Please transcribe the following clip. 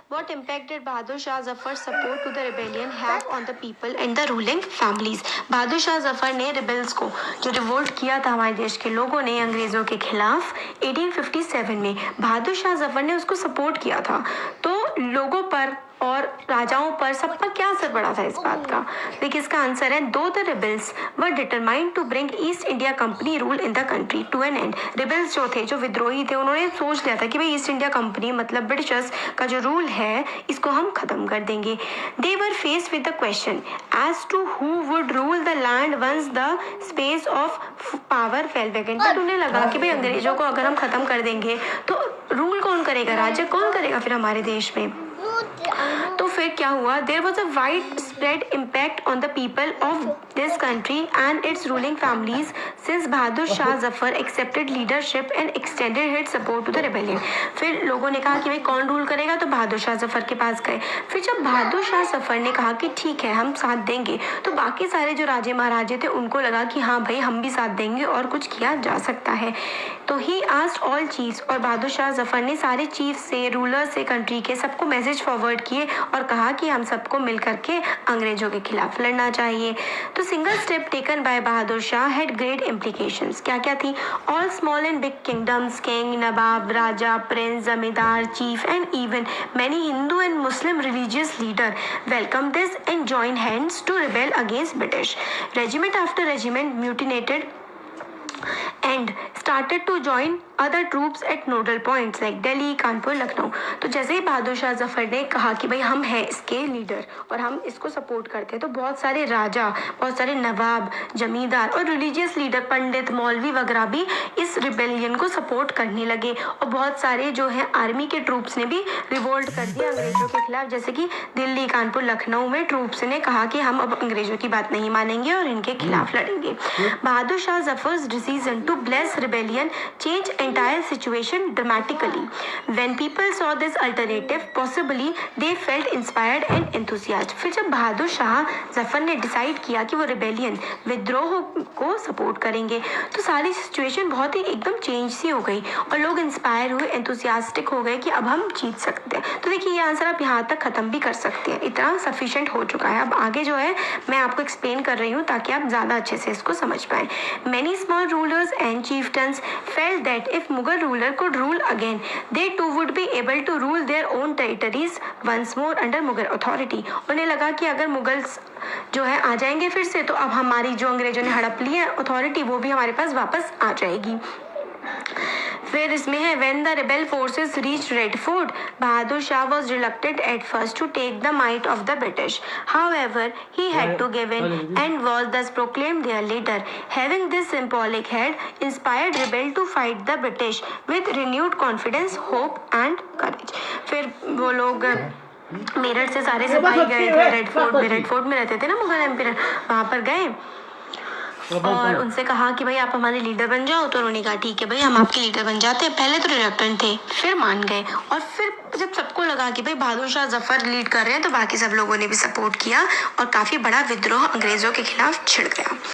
What impact did Bahadur Shah Zafar's support to the rebellion have on the people and the ruling families? बहादुर शाह जफर ने rebels को, जो revolt किया था हमारे देश के लोगों ने अंग्रेजों के खिलाफ 1857 में, बहादुर शाह जफर ने उसको सपोर्ट किया था। तो लोगों पर और राजाओं पर सब पर क्या असर पड़ा था इस बात का? देखिए इसका आंसर है, दो the rebels were determined to bring East India Company rule in the country to an end. Rebels जो थे, जो विद्रोही थे, उन्होंने सोच लिया था कि भाई ईस्ट इंडिया कंपनी मतलब ब्रिटिशर्स का जो रूल है इसको हम खत्म कर देंगे। They were faced with the question as to who would rule the land once the space of power fell vacant. But उन्हें लगा कि भाई अंग्रेजों को अगर हम खत्म कर देंगे तो रूल कौन करेगा, राज्य कौन करेगा फिर हमारे देश में? तो फिर क्या हुआ? There was a wide spread impact on the people of this country and its ruling families since Bahadur Shah Zafar accepted leadership and extended his support to the rebellion. फिर लोगों ने कहा कि भाई कौन रूल करेगा, तो बहादुर शाह जफर के पास गए। फिर जब बहादुर शाह जफर ने कहा कि ठीक है हम साथ देंगे, तो बाकी सारे जो राजे महाराजे थे उनको लगा कि हाँ भाई हम भी साथ देंगे और कुछ किया जा सकता है। तो ही आस्क्ड ऑल चीफ्स, और बहादुर शाह जफर ने सारे चीफ से, रूलर से, कंट्री के सबको मैसेज फॉरवर्ड किए और कहा कि हम सबको मिल करके अंग्रेजों के खिलाफ लड़ना चाहिए। तो single step taken by Bahadur Shah had great implications. क्या क्या थी? All small and big kingdoms, king, nawab, raja, prince, zamindar, chief and even many Hindu and Muslim religious leader welcome this and join hands to rebel against British. Regiment after regiment mutinied and started to join other troops at nodal points like Delhi, Kanpur, Lucknow. तो जैसे ही बहादुर शाह जफर ने कहा कि भाई हम हैं इसके leader और हम इसको सपोर्ट करते हैं, तो बहुत सारे राजा, बहुत सारे नवाब, जमींदार और रिलीजियस लीडर, पंडित, मौलवी वगैरह भी इस रिबेलियन को सपोर्ट करने लगे। और बहुत सारे जो है आर्मी के ट्रूप्स ने भी रिवोल्ट कर दिया अंग्रेजों के खिलाफ, जैसे कि दिल्ली, कानपुर, लखनऊ में ट्रूप्स ने कहा कि हम अब अंग्रेजों की बात नहीं मानेंगे और इनके खिलाफ लड़ेंगे। Bahadur Shah जफर्स decision to bless rebellion changed entire situation dramatically. When people saw this alternative, possibly they felt inspired and enthusiastic. फिर जब बहादुर शाह जफर ने डिसाइड किया कि वो रिबेलियन, विद्रोह को सपोर्ट करेंगे, तो सारी सिचुएशन बहुत ही एकदम चेंज सी हो गई और लोग इंस्पायर हुए, एंथुसियास्टिक हो गए कि अब हम जीत सकते हैं। तो देखिए ये आंसर आप यहाँ तक खत्म भी कर सकते हैं, इतना सफिशिएंट हो चुका है। अब आगे जो है मैं आपको एक्सप्लेन कर रही हूँ ताकि आप ज़्यादा अच्छे से इसको समझ पाएं। Many small rulers and chieftains felt that if Mughal ruler could rule again, they too would be able to rule their own territories once more under Mughal authority. उन्हें लगा कि अगर मुगल्स जो है आ जाएंगे फिर से, तो अब हमारी जो अंग्रेजों ने हड़प ली है अथॉरिटी, वो भी हमारे पास वापस आ जाएगी। फिर इसमें है when the rebel forces reached Red Fort, Bahadur Shah was reluctant at first to take the might of the British. However, he had to give in and was thus proclaimed their leader. Having this symbolic head inspired rebel to fight the British with renewed confidence, hope and courage. फिर वो लोग मेरठ से सारे सिपाही गए थे red fort में रहते थे ना मुगल एम्पायर, वहाँ पर गए और उनसे कहा कि भाई आप हमारे लीडर बन जाओ। तो उन्होंने कहा ठीक है भाई हम आपके लीडर बन जाते हैं। पहले तो रिलक्टेंट थे, फिर मान गए और फिर जब सबको लगा कि भाई बहादुर शाह जफर लीड कर रहे हैं, तो बाकी सब लोगों ने भी सपोर्ट किया और काफी बड़ा विद्रोह अंग्रेजों के खिलाफ छिड़ गया।